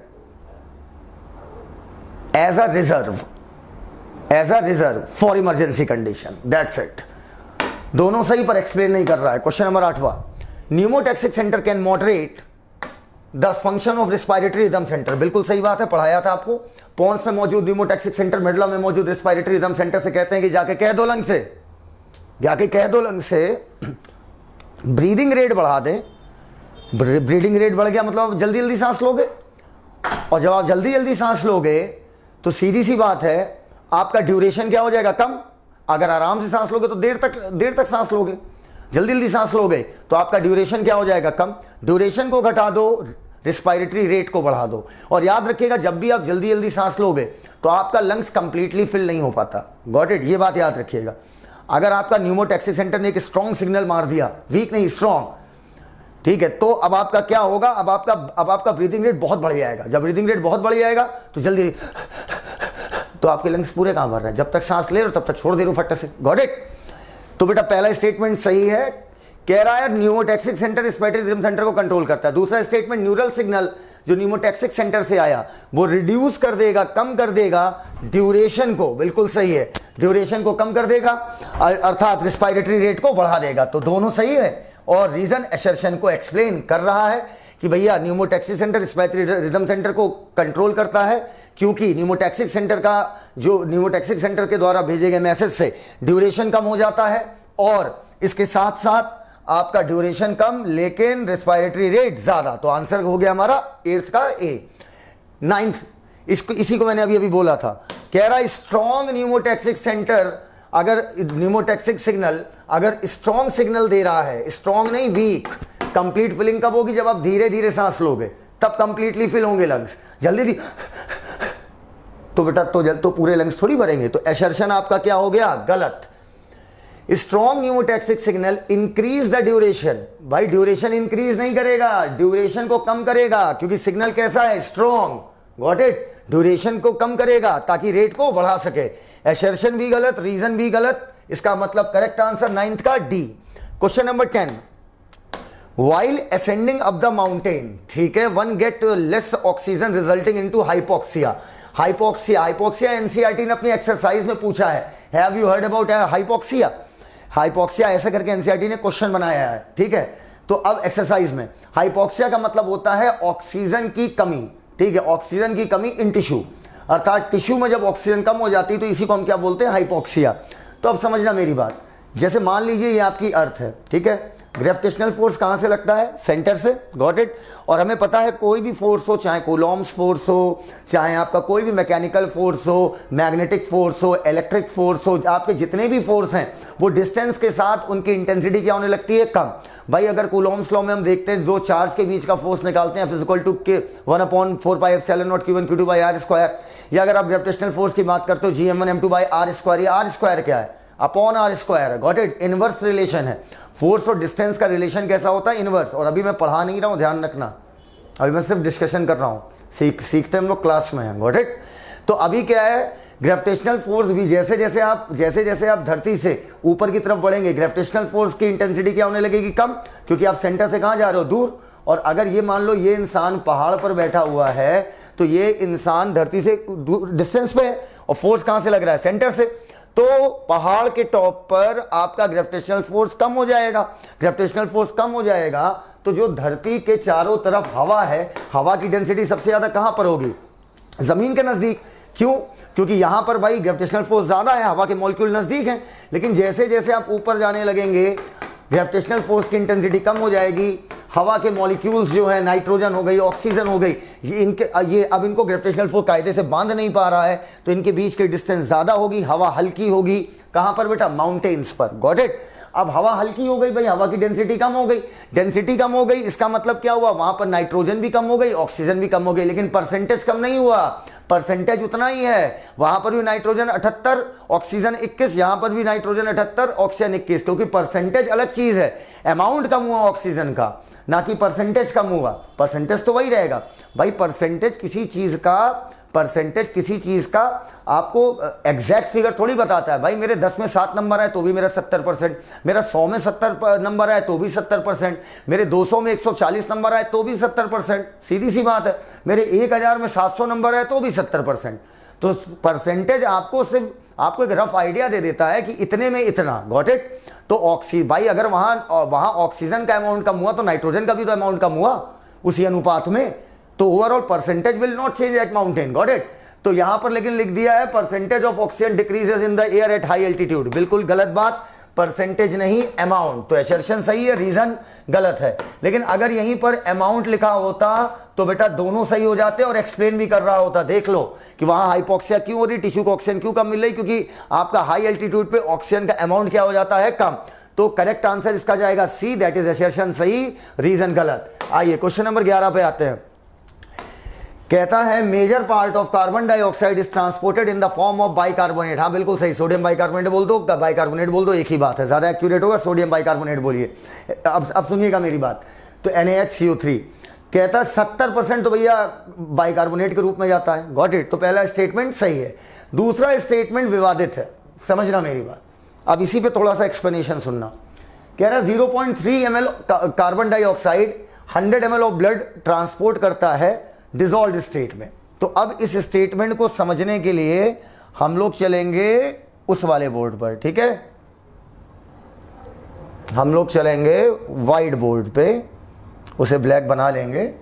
as a reserve for emergency condition. That's it. दोनों सही पर explain नहीं कर रहा है। Question number 8वां, pneumotaxic centre can moderate the function of respiratory rhythm centre. बिल्कुल सही बात है, पढ़ाया था आपको। पोन्स में मौजूद न्यूमोटैक्सिक सेंटर, मेडुला में मौजूद रेस्पिरेटरी रिदम सेंटर से कहते हैं कि जाके कह दो लंग से ब्रीदिंग रेट बढ़ा दें। ब्रीदिंग रेट बढ़ गया मतलब जल्दी जल्दी सांस लोगे, और जब आप जल्दी जल्दी सांस लोगे तो सीधी सी बात है आपका ड्यूरेशन क्या हो जाएगा? कम। अगर आराम से सांस लोगे तो देर तक सांस लोगे, जल्दी जल्दी सांस लोगे तो आपका ड्यूरेशन क्या हो जाएगा? कम। ड्यूरेशन को घटा दो, रिस्पायरेटरी रेट को बढ़ा दो। और याद रखिएगा, जब भी आप जल्दी जल्दी सांस लोगे तो आपका लंग्स कंप्लीटली फिल नहीं हो पाता। Got it? ये बात याद रखिएगा। अगर आपका न्यूमोटैक्सिक सेंटर ने एक स्ट्रॉन्ग सिग्नल मार दिया, वीक नहीं स्ट्रॉन्ग, ठीक है, तो अब आपका क्या होगा? अब आपका ब्रीदिंग रेट बहुत बढ़ जाएगा। जब ब्रीदिंग रेट बहुत बढ़ जाएगा तो जल्दी तो आपके लंग्स पूरे काम कर रहे हैं, जब तक सांस ले रहे हो तब तक छोड़ दे रहे हो फट से। Got it? तो बेटा पहला स्टेटमेंट सही है, कह रहा है pneumotaxic centre respiratory rhythm centre को कंट्रोल करता है। दूसरा स्टेटमेंट, न्यूरल सिग्नल जो न्यूमोटैक्सिक सेंटर से आया वो रिड्यूस कर देगा, कम कर देगा ड्यूरेशन को। बिल्कुल सही है, ड्यूरेशन को कम कर देगा अर्थात रिस्पायरेटरी रेट को बढ़ा देगा। तो दोनों सही है। और रीजन असर्शन को एक्सप्लेन कर रहा है कि भैया pneumotaxic centre respiratory rhythm centre को कंट्रोल करता है, क्योंकि न्यूमोटैक्सिक सेंटर के द्वारा भेजे गए मैसेज से ड्यूरेशन कम हो जाता है, और इसके साथ साथ आपका ड्यूरेशन कम लेकिन रेस्पिरेटरी रेट ज्यादा। तो आंसर हो गया हमारा 8th का ए। 9th, इसी को मैंने अभी बोला था, कह रहा है स्ट्रॉन्ग न्यूमोटैक्सिक सेंटर, अगर न्यूमोटैक्सिक सिग्नल अगर स्ट्रॉन्ग सिग्नल दे रहा है, स्ट्रॉन्ग नहीं वीक, कंप्लीट फिलिंग कब होगी? जब आप धीरे धीरे सांस लोगे तब कंप्लीटली फिल होंगे लंग्स। जल्दी तो बेटा तो पूरे लंग्स थोड़ी भरेंगे। तो असर्शन आपका क्या हो गया? गलत। Strong pneumotaxic signal increase the duration. भाई ड्यूरेशन इंक्रीज नहीं करेगा, ड्यूरेशन को कम करेगा, क्योंकि सिग्नल कैसा है? स्ट्रॉन्ग। Got it? ड्यूरेशन को कम करेगा ताकि रेट को बढ़ा सके। असर्शन भी गलत, रीजन भी गलत। इसका मतलब करेक्ट आंसर 9th का D. Question number 10, while ascending up the mountain, ठीक है, one get less oxygen resulting into hypoxia. Hypoxia, hypoxia NCERT ने अपनी एक्सरसाइज में पूछा है, have you heard about hypoxia? Hypoxia ऐसे करके एनसीईआरटी ने क्वेश्चन बनाया है, ठीक है। तो अब एक्सरसाइज में हाइपोक्सिया का मतलब होता है ऑक्सीजन की कमी, ठीक है, ऑक्सीजन की कमी इन टिश्यू, अर्थात टिश्यू में जब ऑक्सीजन कम हो जाती है तो इसी को हम क्या बोलते हैं, हाइपोक्सिया। तो अब समझना मेरी बात, जैसे मान लीजिए ये आपकी अर्थ है, ठीक है, ग्रेविटेशनल फोर्स कहाँ से लगता है, सेंटर से, गॉट इट। और हमें पता है कोई भी फोर्स हो, चाहे कूलॉम्स फोर्स हो, चाहे आपका कोई भी मैकेनिकल फोर्स हो, मैग्नेटिक फोर्स हो, इलेक्ट्रिक फोर्स हो, आपके जितने भी फोर्स हैं वो डिस्टेंस के साथ उनकी इंटेंसिटी क्या होने लगती है, कम। भाई अगर कूलॉम्स लॉ में हम देखते हैं दो चार्ज के बीच का फोर्स निकालते हैं, फिजिकल टू के 1/4πε0 Q1 Q2 by r², या अगर आप ग्रेविटेशनल फोर्स की बात करते हो Gm1 m2 by r², ये r² क्या है, अपॉन r² है, गॉट इट, इनवर्स रिलेशन है। फोर्स और डिस्टेंस का रिलेशन कैसा होता है, इनवर्स। और अभी मैं पढ़ा नहीं रहा हूं, ध्यान रखना, अभी मैं सिर्फ डिस्कशन कर रहा हूं, सीखते हम लोग क्लास में हैं, गॉट इट। तो अभी क्या है, ग्रेविटेशनल फोर्स भी जैसे जैसे आप धरती से ऊपर की तरफ बढ़ेंगे, ग्रेविटेशनल फोर्स की इंटेंसिटी क्या होने लगेगी, कम, क्योंकि आप सेंटर से कहां जा रहे हो, दूर। और अगर ये मान लो ये इंसान पहाड़ पर बैठा हुआ है तो ये इंसान धरती से डिस्टेंस पे है और फोर्स कहां से लग रहा है, सेंटर से। तो पहाड़ के टॉप पर आपका ग्रेविटेशनल फोर्स कम हो जाएगा, ग्रेविटेशनल फोर्स कम हो जाएगा तो जो धरती के चारों तरफ हवा है, हवा की डेंसिटी सबसे ज्यादा कहां पर होगी, जमीन के नजदीक। क्यों? क्योंकि यहां पर भाई ग्रेविटेशनल फोर्स ज्यादा है, हवा के मॉलिक्यूल नजदीक हैं। लेकिन जैसे जैसे आप ऊपर जाने लगेंगे ग्रेविटेशनल फोर्स की इंटेंसिटी कम हो जाएगी, हवा के मॉलिक्यूल्स जो है, नाइट्रोजन हो गई, ऑक्सीजन हो गई, ये अब इनको ग्रेविटेशनल फोर्स कायदे से बांध नहीं पा रहा है, तो इनके बीच की डिस्टेंस ज्यादा होगी, हवा हल्की होगी। कहां पर बेटा, माउंटेन्स पर, गॉट इट। अब हवा हल्की हो गई भाई, हवा की डेंसिटी कम हो गई, डेंसिटी कम हो गई, इसका मतलब क्या हुआ, वहां पर नाइट्रोजन भी कम हो गई, ऑक्सीजन भी कम हो गई, लेकिन परसेंटेज कम नहीं हुआ, परसेंटेज उतना ही है। वहां पर भी नाइट्रोजन 78, ऑक्सीजन 21, यहां पर भी नाइट्रोजन 78, ऑक्सीजन 21, क्योंकि परसेंटेज अलग चीज है, अमाउंट कम हुआ ऑक्सीजन का, ना कि परसेंटेज कम हुआ। परसेंटेज तो वही रहेगा भाई, परसेंटेज किसी चीज का आपको एग्जैक्ट फिगर थोड़ी बताता है। भाई मेरे 10 में 7 नंबर है तो भी मेरा 70%, मेरा 100 में 70 नंबर है तो भी 70%, मेरे 200 में 140 नंबर है तो भी 70%, सीधी सी बात है। मेरे 1000 में 700 नंबर है तो भी 70%। तो परसेंटेज आपको एक रफ आइडिया दे देता है कि इतने में इतना, गॉट इट। तो भाई अगर वहां ऑक्सीजन का अमाउंट कम हुआ तो नाइट्रोजन का भी तो अमाउंट कम हुआ उसी अनुपात में, तो overall percentage will not change at mountain, got it. तो यहां पर लेकिन लिख दिया है percentage of oxygen decreases in the air at high altitude, बिल्कुल गलत बात, परसेंटेज नहीं अमाउंट। तो एसर्शन सही है, रीजन गलत है। लेकिन अगर यहीं पर अमाउंट लिखा होता तो बेटा दोनों सही हो जाते और एक्सप्लेन भी कर रहा होता। देख लो कि वहां हाइपोक्सिया क्यों हो रही, टिश्यू को ऑक्सीजन क्यों कम मिल रही, क्योंकि आपका हाई एल्टीट्यूड पे ऑक्सीजन का अमाउंट क्या हो जाता है, कम। तो करेक्ट आंसर इसका जाएगा सी, दैट इज एसर्शन सही, रीजन गलत। आइए क्वेश्चन नंबर 11 पे आते हैं। कहता है major part of carbon dioxide is transported in the form of bicarbonate. हाँ बिल्कुल सही, सोडियम बाइकार्बोनेट बोल दो, बाइकार्बोनेट बोल दो, एक ही बात है, ज्यादा एक्यूरेट होगा, सोडियम बाइकार्बोनेट बोलिए। अब सुनिएगा मेरी बात। तो NaHCO3 कहता है 70% तो भैया बाइकार्बोनेट के रूप में जाता है, गॉट इट। तो पहला स्टेटमेंट सही है, दूसरा स्टेटमेंट विवादित है, समझना मेरी बात। अब इसी पे थोड़ा सा एक्सप्लेनेशन सुनना। कह रहा है 0.3 ml carbon dioxide 100 ml of blood transport करता है डिसॉल्व्ड स्टेट में। तो अब इस स्टेटमेंट को समझने के लिए हम लोग चलेंगे उस वाले बोर्ड पर, ठीक है, हम लोग चलेंगे व्हाइट बोर्ड पे, उसे ब्लैक बना लेंगे।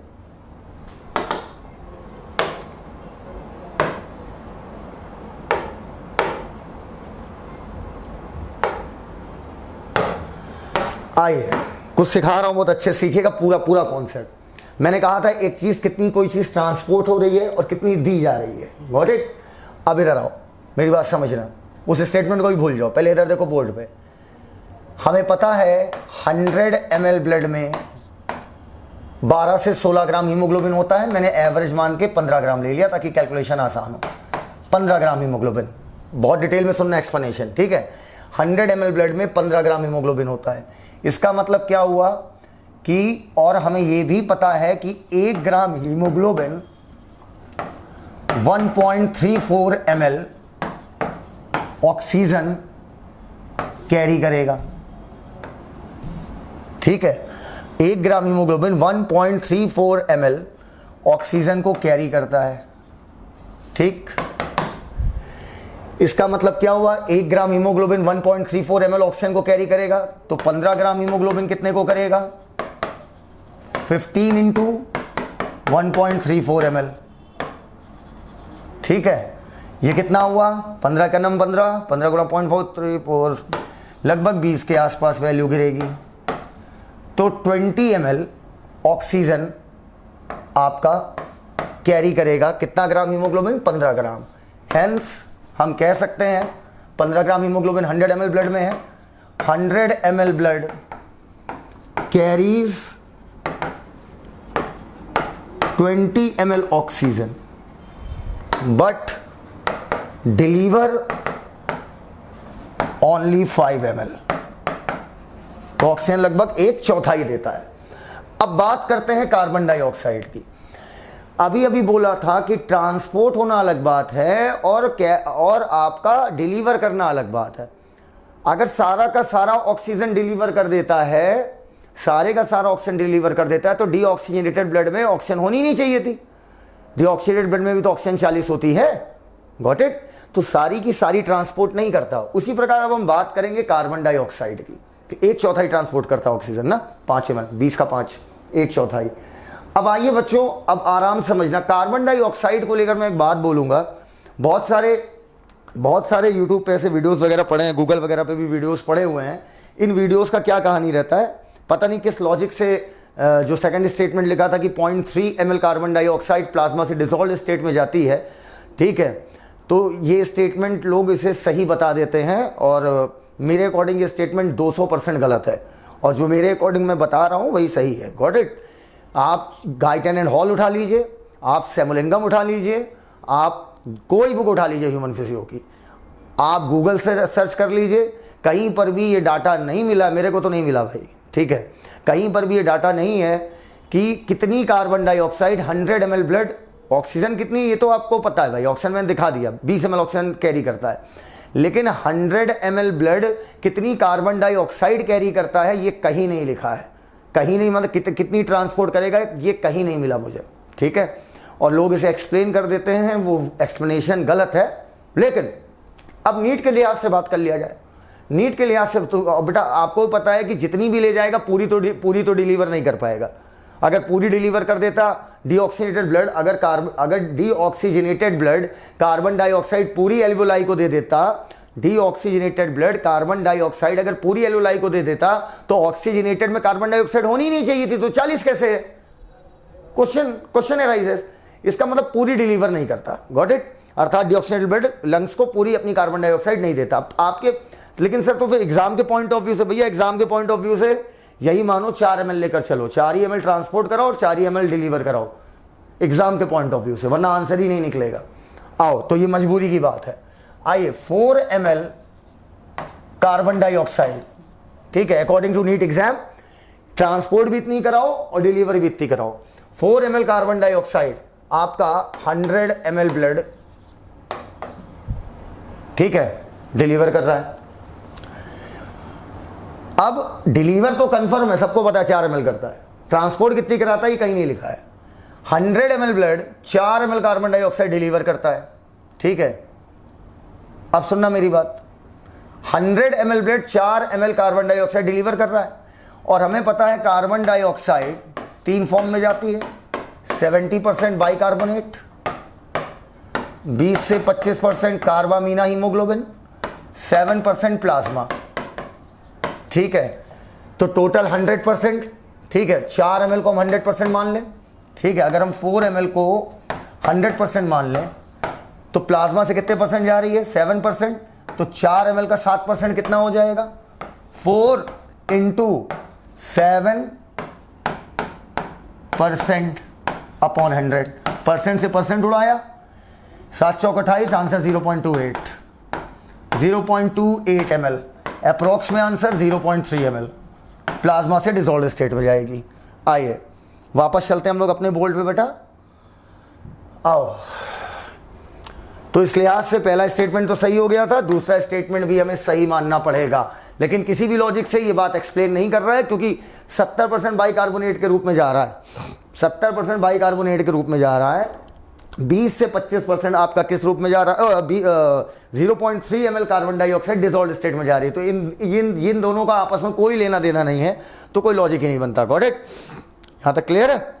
आइए कुछ सिखा रहा हूं, बहुत अच्छे सीखिएगा पूरा कॉन्सेप्ट। मैंने कहा था एक चीज कितनी, कोई चीज ट्रांसपोर्ट हो रही है और कितनी दी जा रही है, गॉट इट। अब इधर आओ, मेरी बात समझना, उस स्टेटमेंट को भी भूल जाओ, पहले इधर देखो बोर्ड पे। हमें पता है 100 ml ब्लड में 12 से 16 ग्राम हीमोग्लोबिन होता है। मैंने एवरेज मान के 15 ग्राम ले लिया ताकि कैलकुलेशन आसान हो। 15 ग्राम हीमोग्लोबिन, बहुत डिटेल में सुनना एक्सप्लेनेशन, ठीक है। 100 ml ब्लड में 15 ग्राम हीमोग्लोबिन होता है। इसका मतलब क्या हुआ कि, और हमें यह भी पता है कि 1 ग्राम हीमोग्लोबिन 1.34 ml ऑक्सीजन कैरी करेगा, ठीक है। 1 ग्राम हीमोग्लोबिन 1.34 ml ऑक्सीजन को कैरी करता है। ठीक, इसका मतलब क्या हुआ, 1 ग्राम हीमोग्लोबिन 1.34 ml ऑक्सीजन को कैरी करेगा, तो 15 ग्राम हीमोग्लोबिन कितने को करेगा, 15 इंटू 1.34 ml। ठीक है, ये कितना हुआ, 15 का नम 15, 15 गुणा 0.434, लगभग 20 के आसपास वैल्यू गिरेगी। तो 20 ml ऑक्सीजन आपका कैरी करेगा कितना ग्राम हीमोग्लोबिन, 15 ग्राम। हेंस हम कह सकते हैं 15 ग्राम हीमोग्लोबिन 100 ml ब्लड में है, 100 ml blood carries 20 ml oxygen, but deliver only 5 ml। तो ऑक्सीजन लगभग 1/4 देता है। अब बात करते हैं कार्बन डाइऑक्साइड की। अभी बोला था कि ट्रांसपोर्ट होना अलग बात है और आपका डिलीवर करना अलग बात है। अगर सारा का सारा ऑक्सीजन डिलीवर कर देता है, सारे का सारा ऑक्सीजन डिलीवर कर देता है, तो डीऑक्सीजनेटेड ब्लड में ऑक्सीजन होनी नहीं चाहिए थी। डीऑक्सीजनेटेड ब्लड में भी तो ऑक्सीजन 40 होती है, गॉट इट। तो सारी की सारी ट्रांसपोर्ट नहीं करता। उसी प्रकार अब हम बात करेंगे कार्बन डाइऑक्साइड की, तो 1/4 ट्रांसपोर्ट करता ऑक्सीजन ना, 5 ml, 20 का 5, 1/4। अब आइए बच्चों, अब आराम समझना, कार्बन डाइऑक्साइड को लेकर मैं एक बात बोलूंगा। बहुत सारे यूट्यूब पे ऐसे वीडियोस वगैरह पढ़े हैं, गूगल वगैरह पे भी वीडियोस पड़े हुए हैं। इन वीडियोस का क्या कहानी रहता है, पता नहीं किस लॉजिक से जो सेकंड स्टेटमेंट लिखा था कि 0.3 ml कार्बन डाइऑक्साइड प्लाज्मा से डिसॉल्व स्टेट में जाती है। ठीक है, तो ये स्टेटमेंट लोग इसे सही बता देते हैं, और मेरे अकॉर्डिंग ये स्टेटमेंट 200% गलत है, और जो मेरे अकॉर्डिंग मैं बता रहा हूं वही सही है, गॉट इट। आप गाइटन एंड हॉल उठा लीजिए, आप सेमुलिंगम उठा लीजिए, आप कोई बुक उठा लीजिए ह्यूमन फिजियो की, आप गूगल से सर्च कर लीजिए, कहीं पर भी ये डाटा नहीं मिला, मेरे को तो नहीं मिला भाई। ठीक है, कहीं पर भी ये डाटा नहीं है कि कितनी carbon dioxide 100 ml blood, oxygen कितनी ये तो आपको पता है भाई, ऑक्सीजन मैंने दिखा दिया, 20 ml ऑक्सीजन कैरी करता है, लेकिन 100 ml ब्लड कितनी कार्बन डाइऑक्साइड कैरी करता है ये कहीं नहीं लिखा है, कहीं नहीं, मतलब कितनी ट्रांसपोर्ट करेगा ये कहीं नहीं मिला मुझे। ठीक है, और लोग इसे एक्सप्लेन कर देते हैं, वो एक्सप्लेनेशन गलत है। लेकिन अब नीट के लिहाज से बात कर लिया जाए, नीट के लिहाज से तो बेटा आपको पता है कि जितनी भी ले जाएगा पूरी तो डिलीवर नहीं कर पाएगा। अगर पूरी डिलीवर कर देता डीऑक्सीजनेटेड ब्लड, अगर डीऑक्सीजनेटेड ब्लड कार्बन डाइऑक्साइड पूरी एल्वोलाई को दे देता, डीऑक्सीजनेटेड ब्लड कार्बन डाइऑक्साइड अगर पूरी एल्वोलाई को दे देता, तो ऑक्सीजनेटेड में कार्बन डाइऑक्साइड होनी नहीं चाहिए थी, तो 40 कैसे है? Question arises. इसका मतलब पूरी डिलीवर नहीं करता, गॉट इट। अर्थात डीऑक्सीजनेटेड ब्लड लंग्स को पूरी अपनी कार्बन डाइऑक्साइड नहीं देता आपके। लेकिन सर तो फिर एग्जाम के पॉइंट ऑफ व्यू से, भैया एग्जाम के पॉइंट ऑफ व्यू से यही मानो 4 ml लेकर चलो, 4 ही ml ट्रांसपोर्ट कराओ और 4 ही ml डिलीवर कराओ एग्जाम के पॉइंट ऑफ व्यू से, वरना आंसर ही नहीं निकलेगा। आओ, तो ये मजबूरी की बात है। आइए, 4 ml कार्बन डाइऑक्साइड, ठीक है, according to NEET exam transport भी इतनी कराओ और डिलीवरी भी इतनी कराओ। 4 ml कार्बन डाइऑक्साइड आपका 100 ml ब्लड, ठीक है, डिलीवर कर रहा है। अब डिलीवर तो कंफर्म है, सबको पता है 4 ml करता है, ट्रांसपोर्ट कितनी कराता है ये कहीं नहीं लिखा है। 100 ml blood 4 ml carbon dioxide deliver करता है, ठीक है। अब सुनना मेरी बात, 100 ml blood 4 ml carbon dioxide deliver कर रहा है, और हमें पता है कार्बन डाइऑक्साइड 3 फॉर्म में जाती है, 70% बाइकार्बोनेट, 20 से 25% कार्बामीना हीमोग्लोबिन, 7% प्लाज्मा, ठीक है। तो टोटल 100%, ठीक है। 4 ml को हम 100% मान लें, ठीक है। अगर हम 4 ml को 100% मान लें तो प्लाज्मा से कितने परसेंट जा रही है? 7%। तो 4 ml का 7% कितना हो जाएगा? 4 × 7% अपॉन 100, परसेंट से परसेंट उड़ाया, 7 चौक 28, आंसर 0.28 ml, अप्रोक्स में आंसर 0.3 ml प्लाज्मा से डिसॉल्व स्टेट में जाएगी। आइए वापस चलते हैं हम लोग अपने बोल्ड पे बेटा, आओ। तो इस लिहाज से पहला स्टेटमेंट तो सही हो गया था, दूसरा स्टेटमेंट भी हमें सही मानना पड़ेगा। लेकिन किसी भी लॉजिक से ये बात एक्सप्लेन नहीं कर रहा है, क्योंकि 70% बाइकार्बोनेट के रूप में जा रहा है, 70% बाइकार्बोनेट के रूप में जा रहा है, 20 से 25% आपका किस रूप में जा रहा है, 0.3 ml carbon dioxide dissolved state में जा रही है। तो इन दोनों का आपस में कोई लेना देना नहीं है, तो कोई लॉजिक ही नहीं बनता। Got it? यहां तक क्लियर है?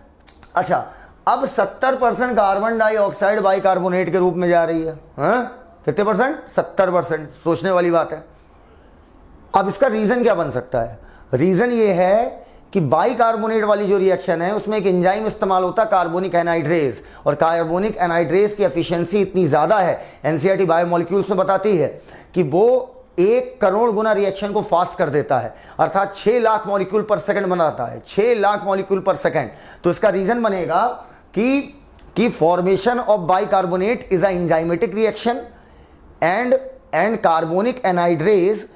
अच्छा, अब 70% कार्बन डाइऑक्साइड बाइकार्बोनेट के रूप में जा रही है, कितने परसेंट? 70%। सोचने वाली बात है। अब इसका रीजन क्या बन सकता है? रीजन ये है कि बाइकार्बोनेट वाली जो रिएक्शन है उसमें एक एंजाइम इस्तेमाल होता है कार्बोनिक एनहाइड्रेज, और कार्बोनिक एनहाइड्रेज की एफिशिएंसी इतनी ज़्यादा है, एनसीईआरटी बायोमोलिक्यूल्स में बताती है कि वो 1 करोड़ गुना रिएक्शन को फास्ट कर देता है, अर्थात 6 लाख मॉलिक्यूल पर सेकंड बनाता है, 6 लाख मॉलिक्यूल पर सेकंड। तो इसका रीजन बनेगा कि formation of bicarbonate is a enzymatic reaction and carbonic anhydrase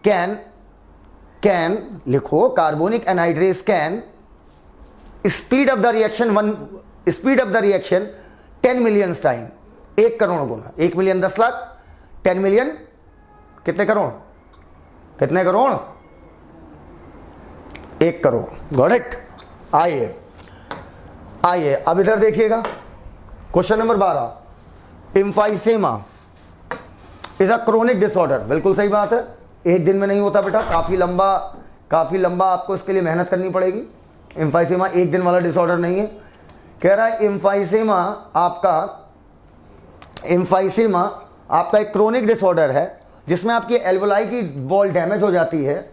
can लिखो, carbonic anhydrase can speed of the reaction 10 million time, 1 crore गुना। 1 मिलियन 10 लाख, 10 मिलियन कितने करोड़? कितने करोड़? 1 करोड़। Got it? आइए अब इधर देखिएगा, question number 12, emphysema is a chronic disorder. बिल्कुल सही बात है, एक दिन में नहीं होता बेटा, काफी लंबा आपको इसके लिए मेहनत करनी पड़ेगी। एम्फाइसेमा एक दिन वाला डिसऑर्डर नहीं है। कह रहा है एम्फाइसेमा आपका एक क्रोनिक डिसऑर्डर है जिसमें आपकी एल्वोलाई की वॉल डैमेज हो जाती है,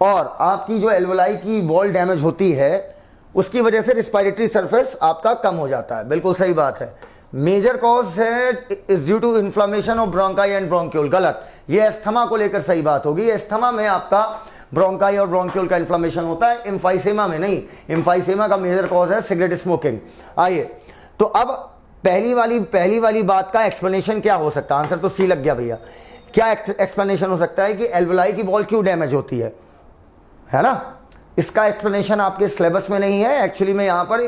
और आपकी जो एल्वोलाई की वॉल डैमेज होती है उसकी वजह से रिस्पायरेटरी सरफेस आपका कम हो जाता है। बिल्कुल सही बात है। मेजर कॉज है is due to inflammation of bronchi and bronchiole. गलत, ये एस्थमा को लेकर सही बात होगी। एस्थमा में आपका ब्रोंकाई और ब्रोंक्यूल का इन्फ्लामेशन होता है, एम्फाइसेमा में नहीं। एम्फाइसेमा का मेजर कॉज है सिगरेट स्मोकिंग। आइए, तो अब पहली वाली बात का एक्सप्लेनेशन क्या हो सकता है? आंसर तो सी लग गया भैया। क्या एक्सप्लेनेशन हो सकता है कि एल्वोलाई की वॉल क्यों डैमेज होती है ना? इसका एक्सप्लेनेशन आपके सिलेबस में नहीं है। एक्चुअली में यहां पर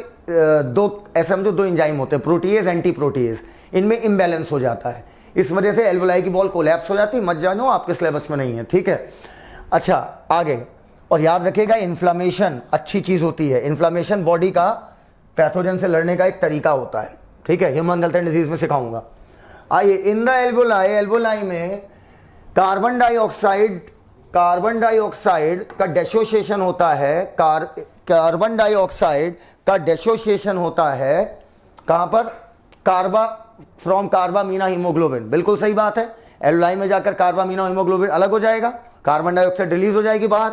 दो एंजाइम होते हैं, प्रोटीएज, एंटी प्रोटीएज, इनमें इम्बैलेंस हो जाता है, इस वजह से एल्वोलाई की वॉल कोलैप्स हो जाती है। मत जानो, आपके सिलेबस में नहीं है, ठीक है? अच्छा, आगे, और याद रखिएगा इन्फ्लामेशन अच्छी चीज होती है। इन्फ्लामेशन बॉडी का पैथोजन से लड़ने का एक तरीका होता है, ठीक है? ह्यूमन हेल्थ एंड डिजीज में सिखाऊंगा। आइए, इन द एल्वोलाई में कार्बन डाइऑक्साइड का डिसोसिएशन होता है। कार्बन डाइऑक्साइड का डिसोसिएशन होता है कहां पर? From carbamino haemoglobin. बिल्कुल सही बात है। एल्वोलाई में जाकर कार्बामीना हीमोग्लोबिन अलग हो जाएगा, कार्बन डाइऑक्साइड रिलीज हो जाएगी बाहर,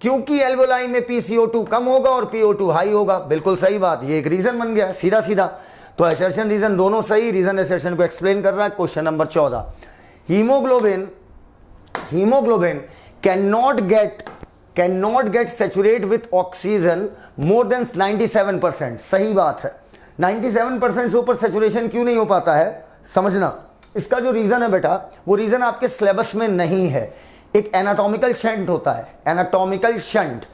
क्योंकि एल्वोलाई में PCO2 कम होगा और PO2 हाई होगा। बिल्कुल सही बात, ये एक रीजन बन गया सीधा सीधा। तो असर्शन रीजन दोनों सही, रीजन असर्शन को एक्सप्लेन कर रहा है। Question number 14, haemoglobin cannot get saturate with oxygen more than 97%। सही बात है। 97% से ऊपर सैचुरेशन क्यों नहीं हो पाता है, समझना। इसका जो रीजन है बेटा, वो रीजन आपके सिलेबस में नहीं है। एक एनाटॉमिकल शंट होता है, एनाटॉमिकल शंट,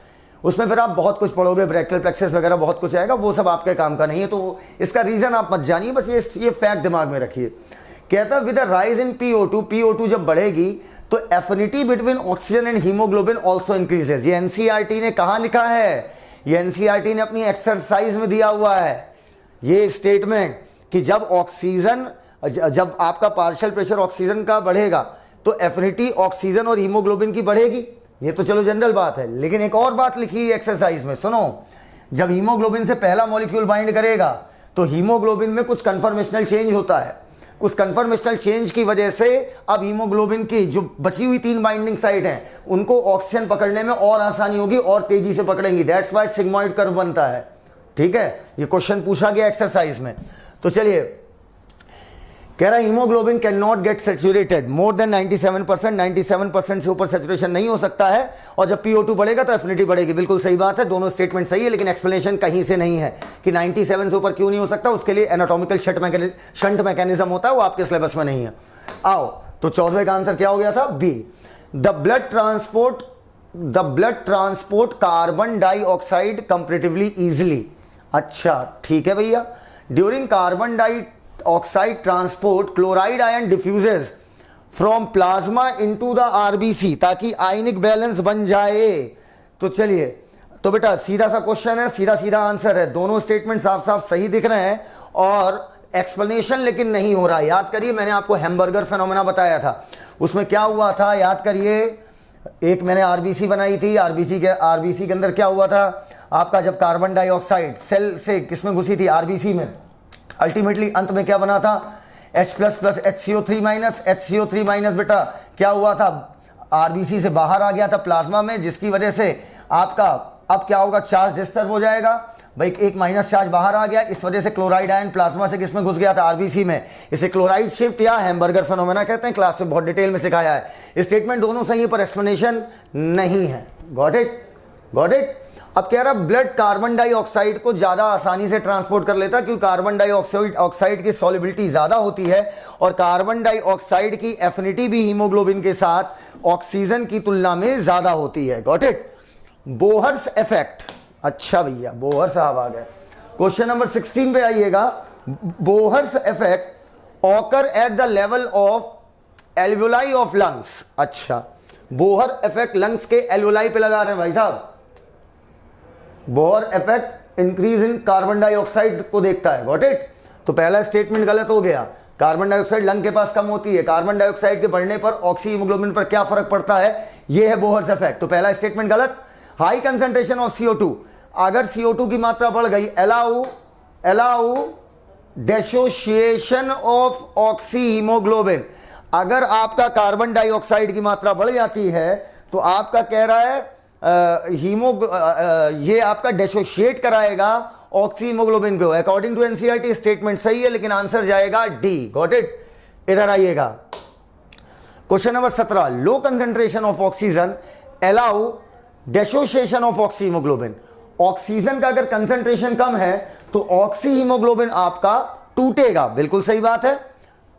उसमें फिर आप बहुत कुछ पढ़ोगे, ब्रैकियल प्लेक्सस वगैरह बहुत कुछ आएगा, वो सब आपके काम का नहीं है। तो इसका रीजन आप मत जानिए, बस ये फैक्ट दिमाग में रखिए। कहता है with the rise in PO2 जब बढ़ेगी तो affinity between oxygen and haemoglobin also increases. ये एनसीईआरटी ने कहा लिखा है? ये एनसीईआरटी ने अपनी एक्सरसाइज में दिया हुआ है ये स्टेटमेंट कि जब आपका पार्शियल प्रेशर ऑक्सीजन का बढ़ेगा तो एफिनिटी ऑक्सीजन और हीमोग्लोबिन की बढ़ेगी। ये तो चलो जनरल बात है, लेकिन एक और बात लिखी है एक्सरसाइज में, सुनो। जब हीमोग्लोबिन से पहला मॉलिक्यूल बाइंड करेगा तो हीमोग्लोबिन में कुछ कन्फर्मेशनल चेंज होता है। उस कन्फर्मेशनल चेंज की वजह से अब हीमोग्लोबिन की जो बची हुई 3 बाइंडिंग साइट हैं उनको ऑक्सीजन पकड़ने में और आसानी होगी और तेजी से पकड़ेंगी। दैट्स व्हाई सिग्मॉइड कर्व बनता है, ठीक है? ये क्वेश्चन पूछा गया एक्सरसाइज में। तो चलिए, कह रहा है haemoglobin can not gate saturated more than 97%। 97% से ऊपर सैचुरेशन नहीं हो सकता है, और जब PO2 बढ़ेगा तो एफिनिटी बढ़ेगी। बिल्कुल सही बात है, दोनों स्टेटमेंट सही है, लेकिन एक्सप्लेनेशन कहीं से नहीं है कि 97 से ऊपर क्यों नहीं हो सकता। उसके लिए एनाटॉमिकल शंट मैकेनिज्म होता है, वो आपके सिलेबस में नहीं है। आओ, तो 14वें का आंसर क्या हो गया था? B। The blood transport carbon dioxide comparatively easily. अच्छा, ठीक है भैया। During carbon dioxide transport, chloride ion diffuses from plasma into the RBC, ताकि आयनिक बैलेंस बन जाए। तो चलिए, तो बेटा सीधा सा क्वेश्चन है, सीधा सीधा आंसर है। दोनों स्टेटमेंट साफ साफ सही दिख रहे हैं और एक्सप्लेनेशन लेकिन नहीं हो रहा है। याद करिए, मैंने आपको हैमबर्गर फेनोमेना बताया था, उसमें क्या हुआ था याद करिए। एक मैंने आरबीसी बनाई थी, आरबीसी के अंदर क्या हुआ था आपका, जब कार्बन डाइऑक्साइड सेल से किसमें घुसी थी, आरबीसी में, अल्टीमेटली अंत में क्या बना था, H plus plus HCO3 minus बेटा क्या हुआ था, आरबीसी से बाहर आ गया था प्लाज्मा में, जिसकी वजह से आपका अब क्या होगा, चार्ज डिस्टर्ब हो जाएगा भाई, एक माइनस चार्ज बाहर आ गया, इस वजह से क्लोराइड आयन प्लाज्मा से किसमें घुस गया था, आरबीसी में। इसे क्लोराइड शिफ्ट या हैमबर्गर फेनोमेना कहते हैं, क्लास में बहुत डिटेल में सिखाया है। स्टेटमेंट दोनों सही है पर एक्सप्लेनेशन नहीं है। Got it, got it. अब कह रहा ब्लड कार्बन डाइऑक्साइड को ज्यादा आसानी से ट्रांसपोर्ट कर लेता, क्योंकि कार्बन डाइऑक्साइड की सॉल्युबिलिटी ज्यादा होती है और कार्बन डाइऑक्साइड की एफिनिटी भी हीमोग्लोबिन के साथ ऑक्सीजन की तुलना में ज्यादा होती है। Got it. बोहर्स इफेक्ट, अच्छा भैया बोहर साहब आ गए। क्वेश्चन नंबर 16 पे आइएगा। Bohr's effect occur at the level of alveoli of lungs. अच्छा, बोहर इफेक्ट लंग्स के एल्वुलाई पे लगा रहे हैं भाई साहब। Bohr effect increase in carbon dioxide को देखता है। Got it. तो पहला स्टेटमेंट गलत हो गया, कार्बन डाइऑक्साइड लंग के पास कम होती है, कार्बन डाइऑक्साइड के बढ़ने पर ऑक्सी हीमोग्लोबिन पर क्या फर्क पड़ता है, यह है बोहर्स इफेक्ट। तो पहला स्टेटमेंट गलत। हाई कंसंट्रेशन ऑफ CO2, अगर CO2 की मात्रा बढ़ गई, allow dissociation of oxy haemoglobin, अगर आपका कार्बन डाइऑक्साइड की मात्रा बढ़ जाती है तो आपका कह रहा है ये आपका डेसोशिएट कराएगा ऑक्सी हीमोग्लोबिन को। अकॉर्डिंग टू एनसीईआरटी स्टेटमेंट सही है, लेकिन आंसर जाएगा डी। Got it. इधर आइएगा, question number 17। Low concentration of oxygen allow dissociation of oxy haemoglobin. Oxygen का अगर कंसंट्रेशन कम है तो ऑक्सी हीमोग्लोबिन आपका टूटेगा। बिल्कुल सही बात है,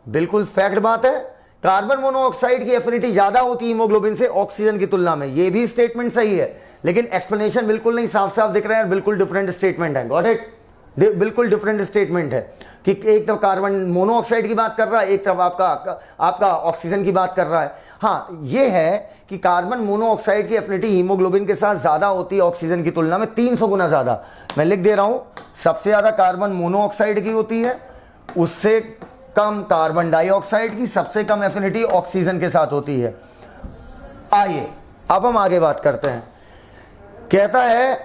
बिल्कुल फैक्ट बात है। कार्बन मोनोऑक्साइड की एफिनिटी ज्यादा होती है हीमोग्लोबिन से ऑक्सीजन की तुलना में, यह भी स्टेटमेंट सही है, लेकिन एक्सप्लेनेशन बिल्कुल नहीं साफ साफ दिख रहा है, बिल्कुल डिफरेंट स्टेटमेंट है। Got it. बिल्कुल डिफरेंट स्टेटमेंट है कि एक तरफ कार्बन मोनोऑक्साइड की बात कर रहा है, एक तरफ आपका ऑक्सीजन की बात कर रहा है। हाँ, यह है कि कार्बन मोनोऑक्साइड की एफिनिटी हीमोग्लोबिन के साथ ज्यादा होती है ऑक्सीजन की तुलना में, 300 गुना ज्यादा। मैं लिख दे रहा हूं, सबसे ज्यादा कार्बन मोनोऑक्साइड की होती है, उससे कम कार्बन डाइऑक्साइड की, सबसे कम एफिनिटी ऑक्सीजन के साथ होती है। आइए अब हम आगे बात करते हैं। कहता है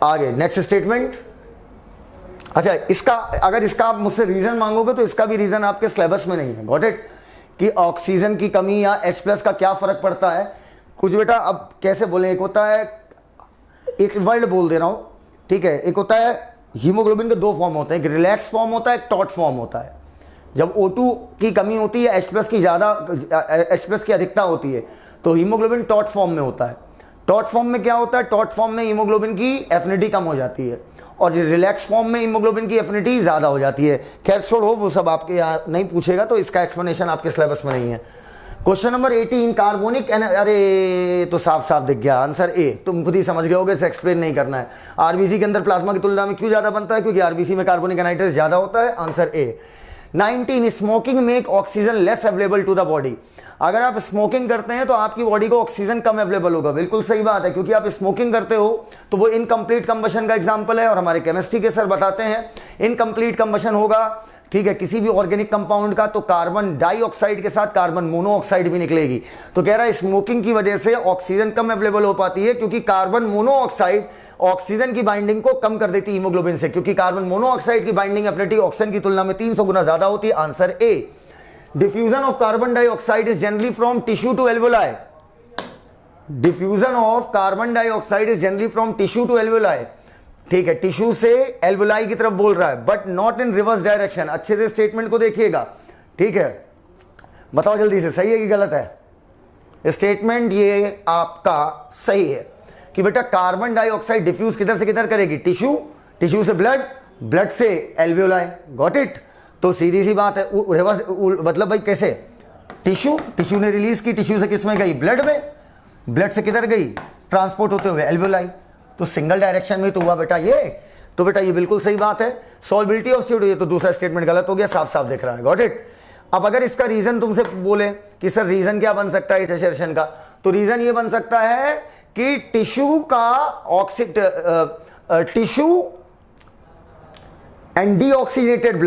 आगे नेक्स्ट स्टेटमेंट। अच्छा, इसका अगर इसका आप मुझसे रीजन मांगोगे तो इसका भी रीजन आपके सिलेबस में नहीं है। Got it. कि ऑक्सीजन की कमी या H+ का क्या फर्क पड़ता है कुछ बेटा। अब कैसे बोले, एक होता है, एक वर्ड बोल दे रहा हूं, ठीक है। एक होता है हीमोग्लोबिन के दो फॉर्म होते हैं, एक रिलैक्स फॉर्म होता है, एक टॉट फॉर्म होता है। जब O2 की कमी होती है, H+ की ज्यादा, H+ की अधिकता होती है, तो हीमोग्लोबिन टॉट फॉर्म में होता है। टॉट फॉर्म में क्या होता है, टॉट फॉर्म में हीमोग्लोबिन की एफिनिटी कम हो जाती है और रिलैक्स फॉर्म में हीमोग्लोबिन की एफिनिटी ज्यादा हो जाती है। खैर छोड़ो, वो सब आपके यहाँ नहीं पूछेगा, तो इसका एक्सप्लेनेशन आपके सिलेबस में नहीं है। Question number 18। कार्बोनिक अरे तो साफ साफ दिख गया आंसर ए, तुम खुद ही समझ गए होगे, इसे एक्सप्लेन नहीं करना है। आरबीसी के अंदर प्लाज्मा की तुलना में क्यों ज्यादा बनता है, क्योंकि आरबीसी में कार्बोनिक एनाइड्रेस ज्यादा होता है। Answer A. 19। Smoking make oxygen less available to the body. अगर आप स्मोकिंग करते हैं तो आपकी बॉडी को ऑक्सीजन कम अवेलेबल होगा। बिल्कुल सही बात है, क्योंकि आप स्मोकिंग करते हो तो वो इनकम्प्लीट कंबशन का एग्जांपल है, और हमारे केमिस्ट्री के सर बताते हैं इनकम्प्लीट कंबशन होगा, ठीक है, किसी भी ऑर्गेनिक कंपाउंड का, तो कार्बन डाइऑक्साइड के साथ कार्बन मोनोऑक्साइड भी निकलेगी। तो कह रहा है स्मोकिंग की वजह से ऑक्सीजन कम अवेलेबल हो पाती है, क्योंकि कार्बन मोनोऑक्साइड ऑक्सीजन की बाइंडिंग को कम कर देती है हीमोग्लोबिन से, क्योंकि कार्बन मोनोऑक्साइड की बाइंडिंग एफिनिटी ऑक्सीजन की तुलना में 300 गुना ज्यादा होती है। Answer A. Diffusion of carbon dioxide is generally from tissue to alveoli. Diffusion of carbon dioxide is generally from tissue to alveoli, ठीक है, टिश्यू से एल्वुलाई की तरफ बोल रहा है, but not in reverse direction. अच्छे से स्टेटमेंट को देखिएगा, ठीक है, बताओ जल्दी से सही है कि गलत है। स्टेटमेंट ये आपका सही है कि बेटा कार्बन डाइऑक्साइड डिफ्यूज किधर से किधर करेगी, टिश्यू, टिश्यू से ब्लड, ब्लड से एल्वुलाई। Got it. तो सीधी सी बात है, रिवर्स मतलब भाई कैसे, टिश्यू, टिश्यू ने रिलीज की, टिश्यू से किस में गई, ब्लड में, ब्लड से किधर गई, ट्रांसपोर्ट होते हुए एल्वुलाई। तो सिंगल डायरेक्शन में तो हुआ बेटा ये, तो बेटा ये बिल्कुल सही बात है। सॉल्युबिलिटी ऑफ CO2, ये तो दूसरा स्टेटमेंट गलत हो गया, साफ साफ दिख रहा है। Got it. अब अगर इसका रीजन तुमसे बोले कि सर रीजन क्या बन सकता है इस एसर्शन का, तो रीजन ये बन सकता है कि tissue and deoxygenated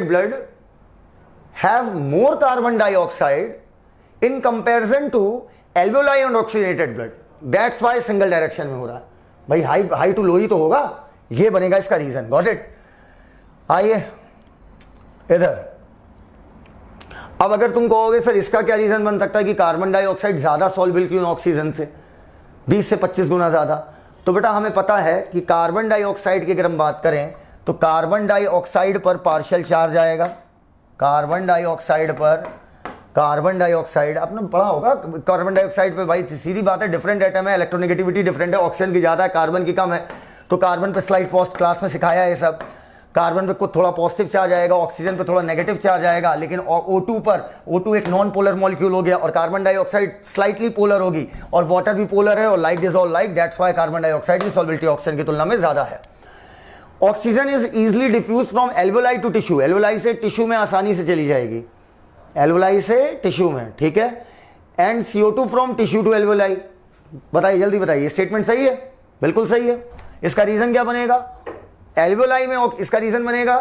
blood have more carbon dioxide in comparison to alveoli and oxygenated blood. That's why single direction में हो रहा है भाई, हाई टू लो ही तो होगा, ये बनेगा इसका रीजन. Got it. आइए इधर. अब अगर तुम कहोगे सर इसका क्या रीजन बन सकता है कि कार्बन डाइऑक्साइड ज्यादा सॉल्युबल क्यों ऑक्सीजन से, 20 से 25 गुना ज्यादा. तो बेटा हमें पता है कि कार्बन डाइऑक्साइड की अगर हम बात करें तो कार्बन डाइऑक्साइड पर पार्शियल चार्ज आएगा. कार्बन डाइऑक्साइड आपने पढ़ा होगा. कार्बन डाइऑक्साइड पे भाई सीधी बात है, डिफरेंट एटम है, इलेक्ट्रोनेगेटिविटी डिफरेंट है, ऑक्सीजन की ज्यादा है, कार्बन की कम है. तो कार्बन पे स्लाइड पोस्ट क्लास में सिखाया है सब. कार्बन पे कुछ थोड़ा पॉजिटिव चार्ज आएगा, ऑक्सीजन पे थोड़ा नेगेटिव चार्ज आएगा, लेकिन O2 एक नॉन पोलर मॉलिक्यूल हो गया और कार्बन डाइऑक्साइड स्लाइटली पोलर होगी और वाटर भी पोलर है और like dissolve like. That's why carbon dioxide की सॉल्युबिलिटी ऑक्सीजन की तुलना में ज्यादा है. Oxygen is easily diffuse from alveoli to tissue. Alveoli से टिश्यू में आसानी से चली जाएगी, एल्वोलाई से टिश्यू में, ठीक है. And CO2 from tissue to alveoli. बताइए जल्दी बताइए, स्टेटमेंट सही है? बिल्कुल सही है. इसका रीजन क्या बनेगा? एल्वोलाई में इसका रीजन बनेगा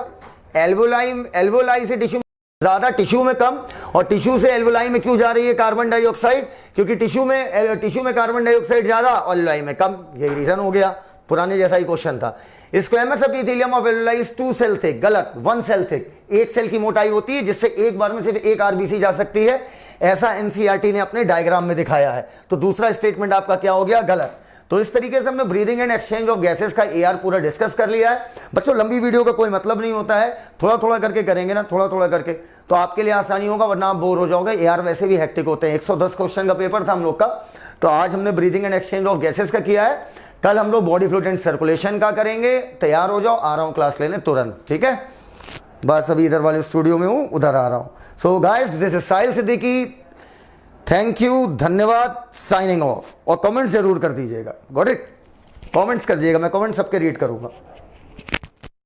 एल्वोलाई से टिश्यू ज्यादा, टिश्यू में कम. और टिश्यू से एल्वोलाई में क्यों जा रही है कार्बन डाइऑक्साइड? क्योंकि टिश्यू में कार्बन डाइऑक्साइड ज्यादा और एल्वोलाई में कम. ये रीजन हो गया, पुराने जैसा ही क्वेश्चन था. Squamous epithelium of alveoli is 2 cell thick. गलत, 1 सेल थिक. एक सेल की मोटाई होती है जिससे एक बार में सिर्फ एक आरबीसी जा सकती है. ऐसा एनसीईआरटी ने अपने डायग्राम में दिखाया है. तो दूसरा स्टेटमेंट आपका क्या हो गया? गलत. तो इस तरीके से हमने breathing and exchange of gases का एआर पूरा डिस्कस कर लिया है. बच्चों लंबी वीडियो का कोई मतलब नहीं होता है, थोड़ा थोड़ा करके करेंगे ना, थोड़ा थोड़ा करके, तो आपके लिए आसानी होगा, वरना आप बोर हो जाओगे. एआर वैसे भी हेक्टिक होते हैं. 110 क्वेश्चन का पेपर था हम लोग का. तो आज हमने breathing and exchange of gases का किया है. कल हम लोग बॉडी फ्लूइड एंड सर्कुलेशन का करेंगे. तैयार हो जाओ, आ रहा हूं क्लास लेने तुरंत, ठीक है. बस अभी इधर वाले स्टूडियो में हूं, उधर आ रहा हूं. So guys, this is Sahil Siddiqui. Thank you, धन्यवाद. Signing off. और कमेंट्स जरूर कर दीजिएगा. Got it? कमेंट्स कर दीजिएगा, मैं कमेंट सबके रीड करूंगा.